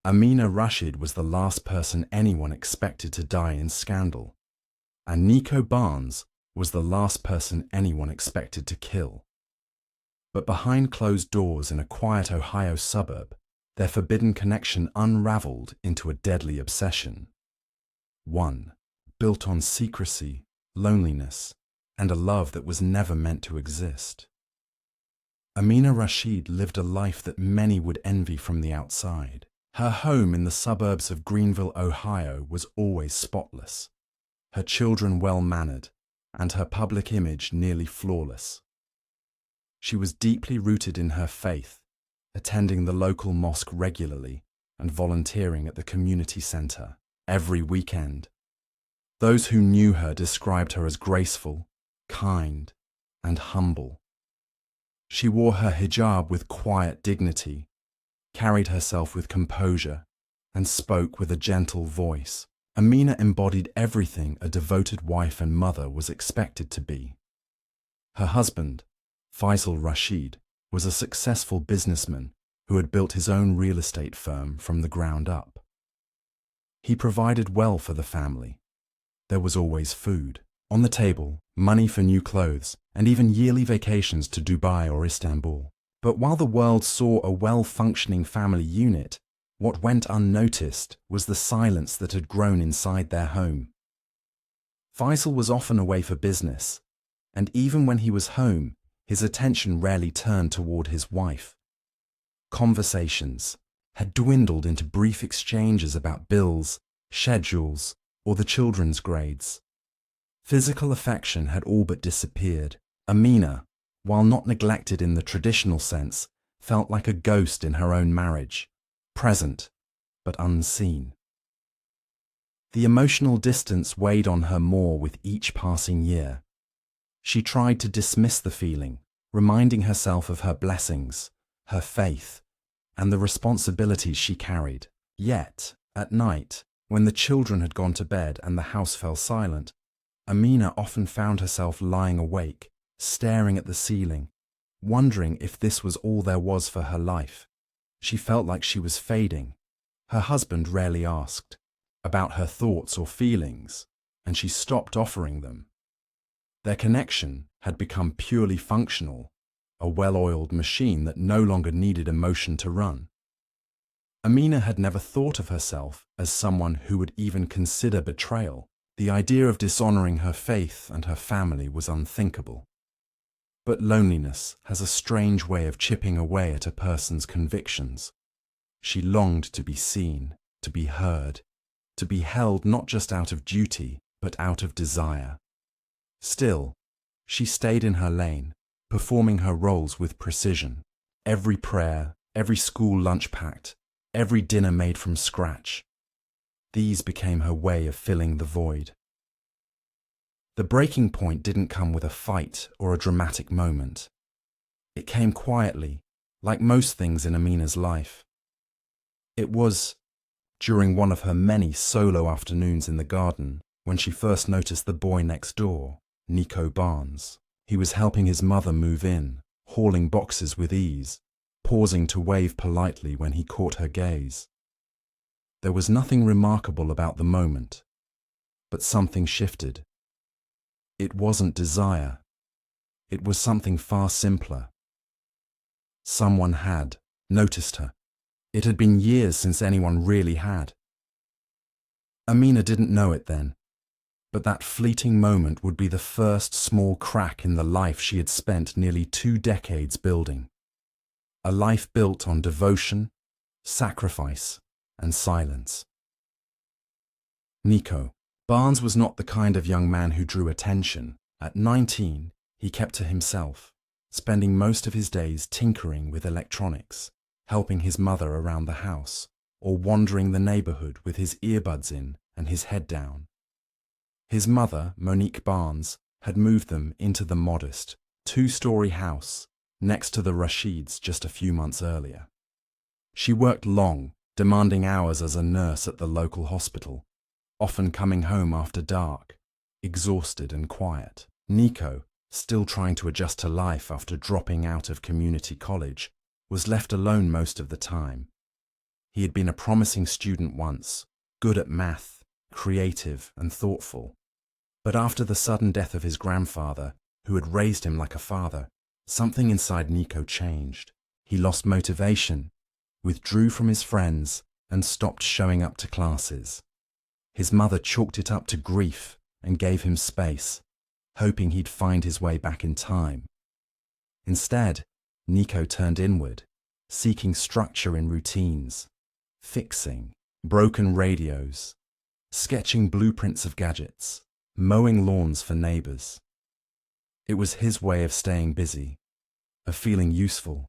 Amina Rashid was the last person anyone expected to die in scandal, and Nico Barnes was the last person anyone expected to kill. But behind closed doors in a quiet Ohio suburb, their forbidden connection unraveled into a deadly obsession. One built on secrecy, loneliness, and a love that was never meant to exist. Amina Rashid lived a life that many would envy from the outside. Her home in the suburbs of Greenville, Ohio, was always spotless, her children well-mannered, and her public image nearly flawless. She was deeply rooted in her faith, attending the local mosque regularly and volunteering at the community center every weekend. Those who knew her described her as graceful, kind, and humble. She wore her hijab with quiet dignity, carried herself with composure, and spoke with a gentle voice. Amina embodied everything a devoted wife and mother was expected to be. Her husband, Faisal Rashid, was a successful businessman who had built his own real estate firm from the ground up. He provided well for the family. There was always food on the table, money for new clothes, and even yearly vacations to Dubai or Istanbul. But while the world saw a well-functioning family unit, what went unnoticed was the silence that had grown inside their home. Faisal was often away for business, and even when he was home, his attention rarely turned toward his wife. Conversations had dwindled into brief exchanges about bills, schedules, or the children's grades. Physical affection had all but disappeared. Amina, while not neglected in the traditional sense, felt like a ghost in her own marriage, present but unseen. The emotional distance weighed on her more with each passing year. She tried to dismiss the feeling, reminding herself of her blessings, her faith, and the responsibilities she carried. Yet, at night, when the children had gone to bed and the house fell silent, Amina often found herself lying awake, staring at the ceiling, wondering if this was all there was for her life. She felt like she was fading. Her husband rarely asked about her thoughts or feelings, and she stopped offering them. Their connection had become purely functional, a well-oiled machine that no longer needed emotion to run. Amina had never thought of herself as someone who would even consider betrayal. The idea of dishonoring her faith and her family was unthinkable. But loneliness has a strange way of chipping away at a person's convictions. She longed to be seen, to be heard, to be held not just out of duty, but out of desire. Still, she stayed in her lane, performing her roles with precision. Every prayer, every school lunch packed, every dinner made from scratch. These became her way of filling the void. The breaking point didn't come with a fight or a dramatic moment. It came quietly, like most things in Amina's life. It was during one of her many solo afternoons in the garden when she first noticed the boy next door, Nico Barnes. He was helping his mother move in, hauling boxes with ease, pausing to wave politely when he caught her gaze. There was nothing remarkable about the moment, but something shifted. It wasn't desire. It was something far simpler. Someone had noticed her. It had been years since anyone really had. Amina didn't know it then, but that fleeting moment would be the first small crack in the life she had spent nearly 2 decades building. A life built on devotion, sacrifice, and silence. Nico Barnes was not the kind of young man who drew attention. At 19, he kept to himself, spending most of his days tinkering with electronics, helping his mother around the house, or wandering the neighborhood with his earbuds in and his head down. His mother, Monique Barnes, had moved them into the modest, 2-story house next to the Rashids just a few months earlier. She worked long, demanding hours as a nurse at the local hospital, often coming home after dark, exhausted and quiet. Nico, still trying to adjust to life after dropping out of community college, was left alone most of the time. He had been a promising student once, good at math, creative and thoughtful. But after the sudden death of his grandfather, who had raised him like a father, something inside Nico changed. He lost motivation, withdrew from his friends, and stopped showing up to classes. His mother chalked it up to grief and gave him space, hoping he'd find his way back in time. Instead, Nico turned inward, seeking structure in routines, fixing broken radios, sketching blueprints of gadgets, mowing lawns for neighbors. It was his way of staying busy, of feeling useful.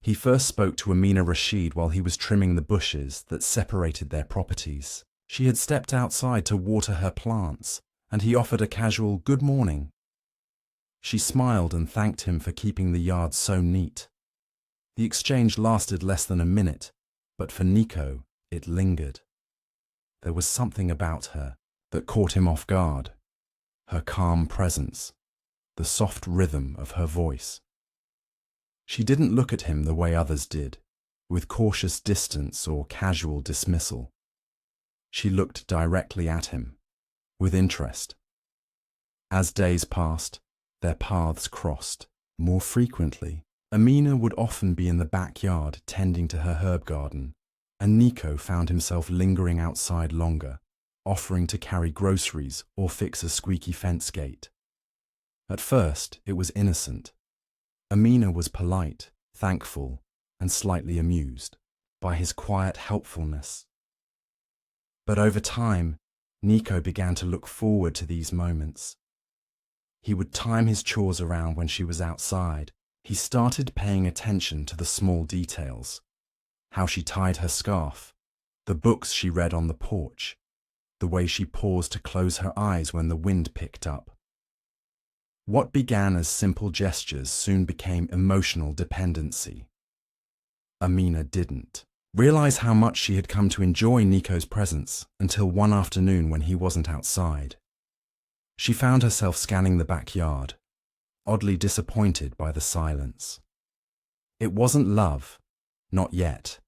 He first spoke to Amina Rashid while he was trimming the bushes that separated their properties. She had stepped outside to water her plants, and he offered a casual "good morning." She smiled and thanked him for keeping the yard so neat. The exchange lasted less than a minute, but for Nico, it lingered. There was something about her that caught him off guard. Her calm presence, the soft rhythm of her voice. She didn't look at him the way others did, with cautious distance or casual dismissal. She looked directly at him, with interest. As days passed, their paths crossed. More frequently, Amina would often be in the backyard tending to her herb garden, and Nico found himself lingering outside longer, offering to carry groceries or fix a squeaky fence gate. At first, it was innocent. Amina was polite, thankful, and slightly amused by his quiet helpfulness. But over time, Nico began to look forward to these moments. He would time his chores around when she was outside. He started paying attention to the small details: how she tied her scarf, the books she read on the porch, the way she paused to close her eyes when the wind picked up. What began as simple gestures soon became emotional dependency. Amina didn't realize how much she had come to enjoy Nico's presence until one afternoon when he wasn't outside. She found herself scanning the backyard, oddly disappointed by the silence. It wasn't love, not yet,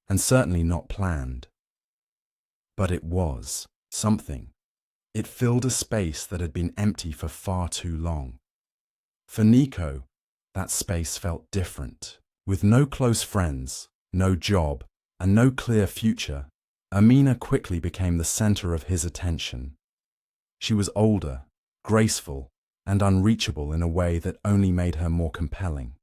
and certainly not planned. But it was something. It filled a space that had been empty for far too long. For Nico, that space felt different. With no close friends, no job, and no clear future, Amina quickly became the center of his attention. She was older, graceful, and unreachable in a way that only made her more compelling.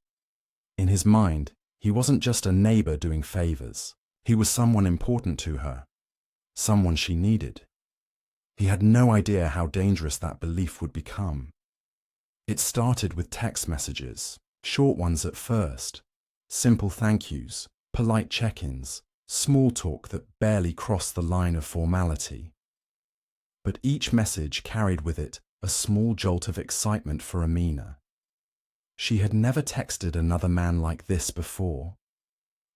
In his mind, he wasn't just a neighbor doing favors. He was someone important to her, someone she needed. He had no idea how dangerous that belief would become. It started with text messages, short ones at first, simple thank yous, polite check-ins, small talk that barely crossed the line of formality. But each message carried with it a small jolt of excitement for Amina. She had never texted another man like this before.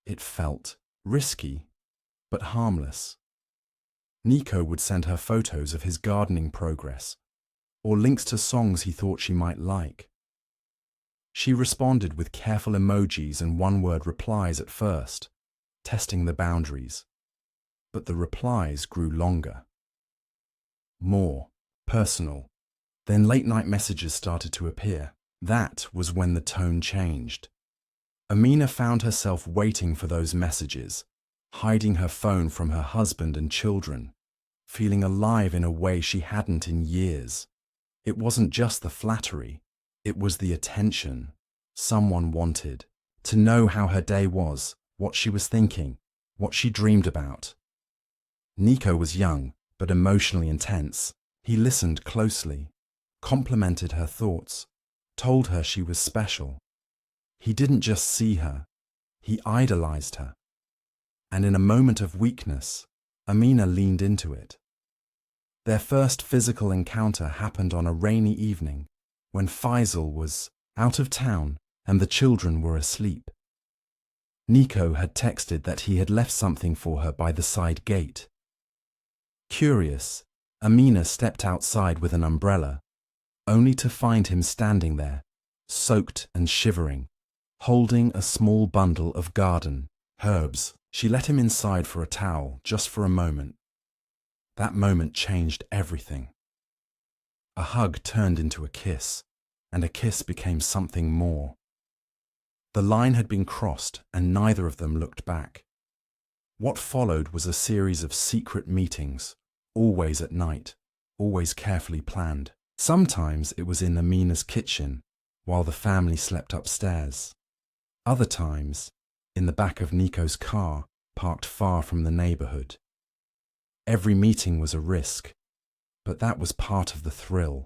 It felt risky, but harmless. Nico would send her photos of his gardening progress, or links to songs he thought she might like. She responded with careful emojis and one-word replies at first, testing the boundaries. But the replies grew longer, more personal. Then late-night messages started to appear. That was when the tone changed. Amina found herself waiting for those messages, hiding her phone from her husband and children, feeling alive in a way she hadn't in years. It wasn't just the flattery, it was the attention. Someone wanted to know how her day was, what she was thinking, what she dreamed about. Nico was young, but emotionally intense. He listened closely, complimented her thoughts, told her she was special. He didn't just see her, he idolized her. And in a moment of weakness, Amina leaned into it. Their first physical encounter happened on a rainy evening when Faisal was out of town and the children were asleep. Nico had texted that he had left something for her by the side gate. Curious, Amina stepped outside with an umbrella, only to find him standing there, soaked and shivering, holding a small bundle of garden herbs She let him inside for a towel, just for a moment. That moment changed everything. A hug turned into a kiss, and a kiss became something more. The line had been crossed, and neither of them looked back. What followed was a series of secret meetings, always at night, always carefully planned. Sometimes it was in Amina's kitchen, while the family slept upstairs. Other times, in the back of Nico's car, parked far from the neighborhood. Every meeting was a risk, but that was part of the thrill.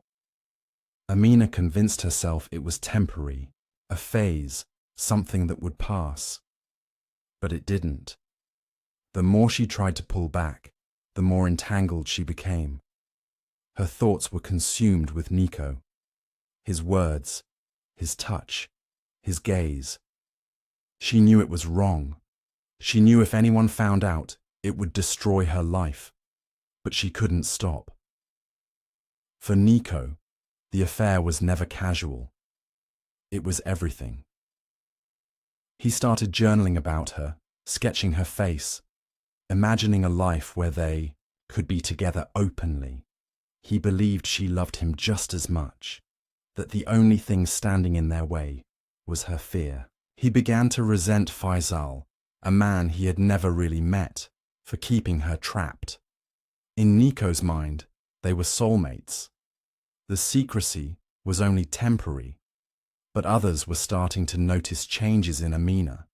Amina convinced herself it was temporary, a phase, something that would pass. But it didn't. The more she tried to pull back, the more entangled she became. Her thoughts were consumed with Nico. His words, his touch, his gaze. She knew it was wrong. She knew if anyone found out, it would destroy her life. But she couldn't stop. For Nico, the affair was never casual. It was everything. He started journaling about her, sketching her face, imagining a life where they could be together openly. He believed she loved him just as much, that the only thing standing in their way was her fear. He began to resent Faisal, a man he had never really met, for keeping her trapped. In Nico's mind, they were soulmates. The secrecy was only temporary, but others were starting to notice changes in Amina.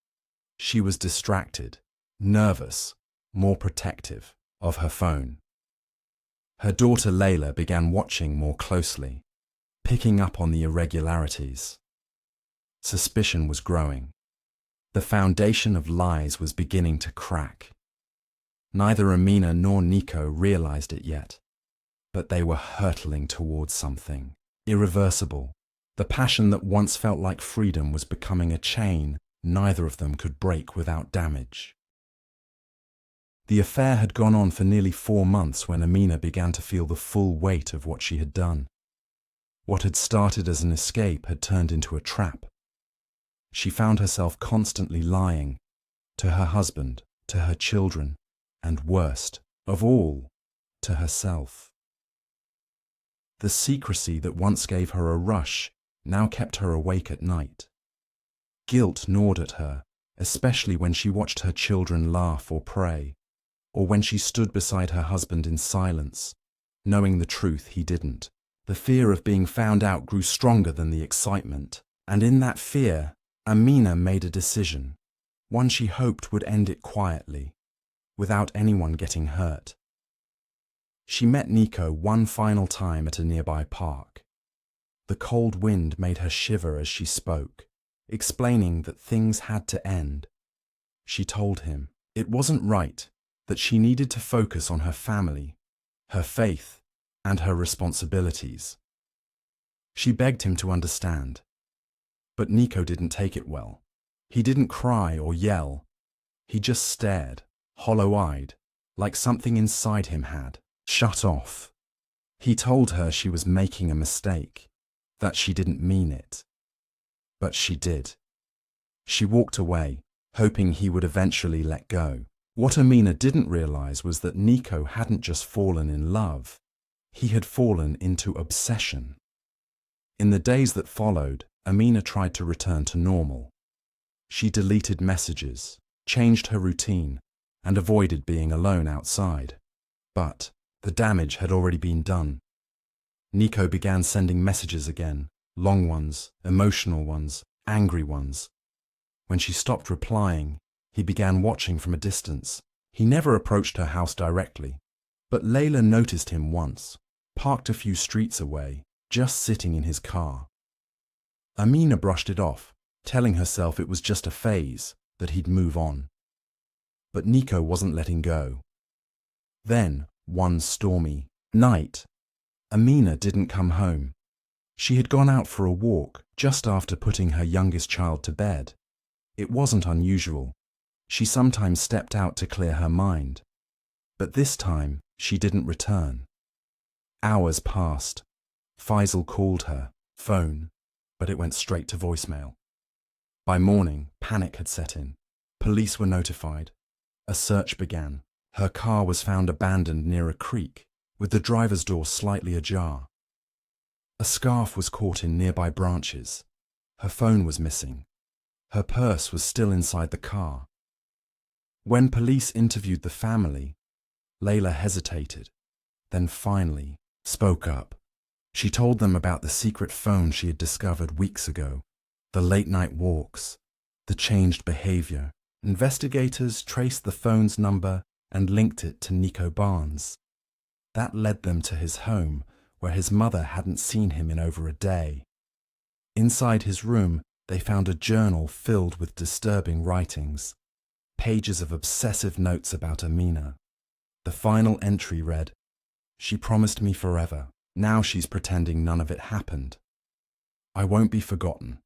She was distracted, nervous, more protective of her phone. Her daughter Layla began watching more closely, picking up on the irregularities. Suspicion was growing. The foundation of lies was beginning to crack. Neither Amina nor Nico realized it yet, but they were hurtling towards something irreversible. The passion that once felt like freedom was becoming a chain neither of them could break without damage. The affair had gone on for nearly 4 months when Amina began to feel the full weight of what she had done. What had started as an escape had turned into a trap. She found herself constantly lying to her husband, to her children, and worst of all, to herself. The secrecy that once gave her a rush now kept her awake at night. Guilt gnawed at her, especially when she watched her children laugh or pray, or when she stood beside her husband in silence, knowing the truth he didn't. The fear of being found out grew stronger than the excitement, and in that fear, Amina made a decision, one she hoped would end it quietly, without anyone getting hurt. She met Nico one final time at a nearby park. The cold wind made her shiver as she spoke, explaining that things had to end. She told him it wasn't right, that she needed to focus on her family, her faith, and her responsibilities. She begged him to understand. But Nico didn't take it well. He didn't cry or yell. He just stared, hollow-eyed, like something inside him had shut off. He told her she was making a mistake, that she didn't mean it. But she did. She walked away, hoping he would eventually let go. What Amina didn't realize was that Nico hadn't just fallen in love. He had fallen into obsession. In the days that followed, Amina tried to return to normal. She deleted messages, changed her routine, and avoided being alone outside. But the damage had already been done. Nico began sending messages again, long ones, emotional ones, angry ones. When she stopped replying, he began watching from a distance. He never approached her house directly, but Layla noticed him once, parked a few streets away, just sitting in his car. Amina brushed it off, telling herself it was just a phase, that he'd move on. But Nico wasn't letting go. Then, one stormy night, Amina didn't come home. She had gone out for a walk just after putting her youngest child to bed. It wasn't unusual. She sometimes stepped out to clear her mind. But this time, she didn't return. Hours passed. Faisal called her, phone, but it went straight to voicemail. By morning, panic had set in. Police were notified. A search began. Her car was found abandoned near a creek, with the driver's door slightly ajar. A scarf was caught in nearby branches. Her phone was missing. Her purse was still inside the car. When police interviewed the family, Layla hesitated, then finally spoke up. She told them about the secret phone she had discovered weeks ago, the late-night walks, the changed behavior. Investigators traced the phone's number and linked it to Nico Barnes. That led them to his home, where his mother hadn't seen him in over a day. Inside his room, they found a journal filled with disturbing writings, pages of obsessive notes about Amina. The final entry read, "She promised me forever. Now she's pretending none of it happened. I won't be forgotten."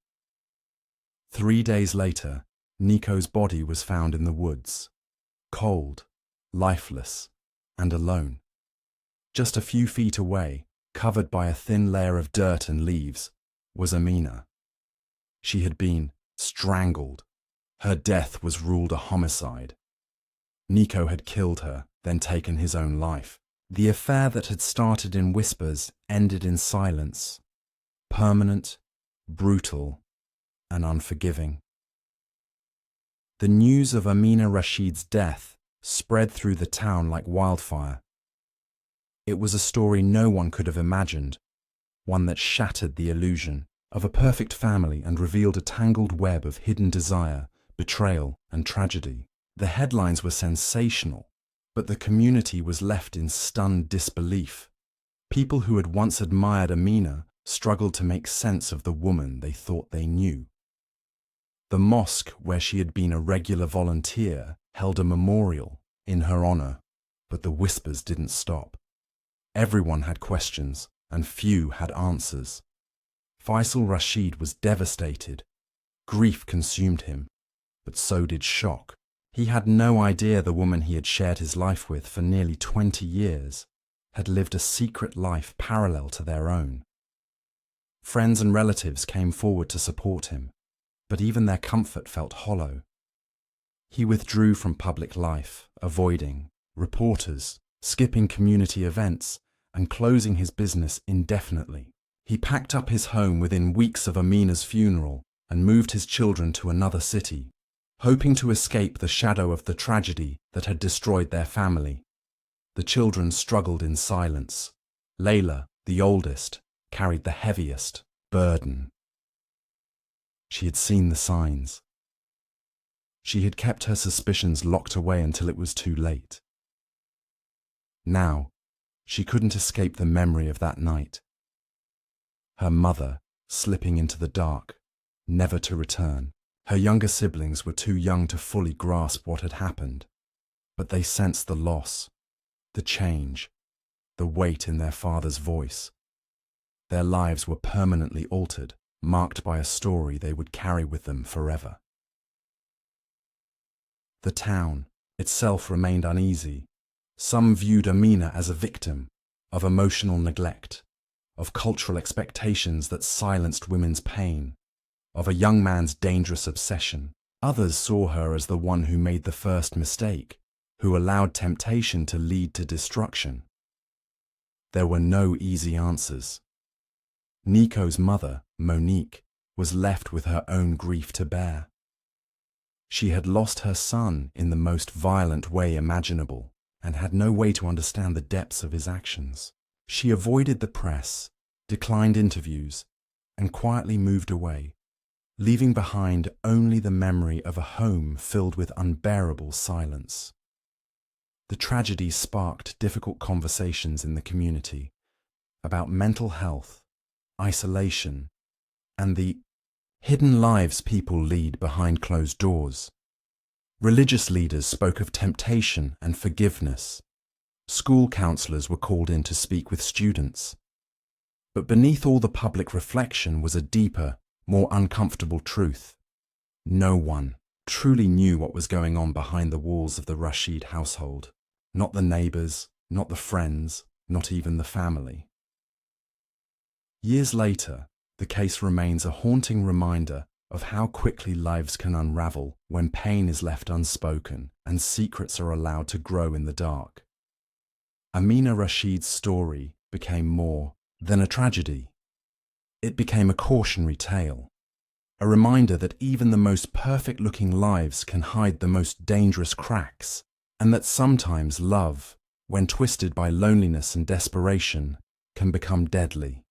3 days later, Nico's body was found in the woods, cold, lifeless, and alone. Just a few feet away, covered by a thin layer of dirt and leaves, was Amina. She had been strangled. Her death was ruled a homicide. Nico had killed her, then taken his own life. The affair that had started in whispers ended in silence, permanent, brutal, and unforgiving. The news of Amina Rashid's death spread through the town like wildfire. It was a story no one could have imagined, one that shattered the illusion of a perfect family and revealed a tangled web of hidden desire, betrayal, and tragedy. The headlines were sensational, but the community was left in stunned disbelief. People who had once admired Amina struggled to make sense of the woman they thought they knew. The mosque where she had been a regular volunteer held a memorial in her honor, but the whispers didn't stop. Everyone had questions, and few had answers. Faisal Rashid was devastated. Grief consumed him, but so did shock. He had no idea the woman he had shared his life with for nearly 20 years had lived a secret life parallel to their own. Friends and relatives came forward to support him, but even their comfort felt hollow. He withdrew from public life, avoiding reporters, skipping community events, and closing his business indefinitely. He packed up his home within weeks of Amina's funeral and moved his children to another city, hoping to escape the shadow of the tragedy that had destroyed their family. The children struggled in silence. Layla, the oldest, carried the heaviest burden. She had seen the signs. She had kept her suspicions locked away until it was too late. Now, she couldn't escape the memory of that night. Her mother slipping into the dark, never to return. Her younger siblings were too young to fully grasp what had happened, but they sensed the loss, the change, the weight in their father's voice. Their lives were permanently altered, marked by a story they would carry with them forever. The town itself remained uneasy. Some viewed Amina as a victim of emotional neglect, of cultural expectations that silenced women's pain, of a young man's dangerous obsession. Others saw her as the one who made the first mistake, who allowed temptation to lead to destruction. There were no easy answers. Nico's mother, Monique, was left with her own grief to bear. She had lost her son in the most violent way imaginable and had no way to understand the depths of his actions. She avoided the press, declined interviews, and quietly moved away, leaving behind only the memory of a home filled with unbearable silence. The tragedy sparked difficult conversations in the community about mental health, isolation, and the hidden lives people lead behind closed doors. Religious leaders spoke of temptation and forgiveness. School counselors were called in to speak with students. But beneath all the public reflection was a deeper, more uncomfortable truth. No one truly knew what was going on behind the walls of the Rashid household. Not the neighbours, not the friends, not even the family. Years later, the case remains a haunting reminder of how quickly lives can unravel when pain is left unspoken and secrets are allowed to grow in the dark. Amina Rashid's story became more than a tragedy. It became a cautionary tale, a reminder that even the most perfect-looking lives can hide the most dangerous cracks, and that sometimes love, when twisted by loneliness and desperation, can become deadly.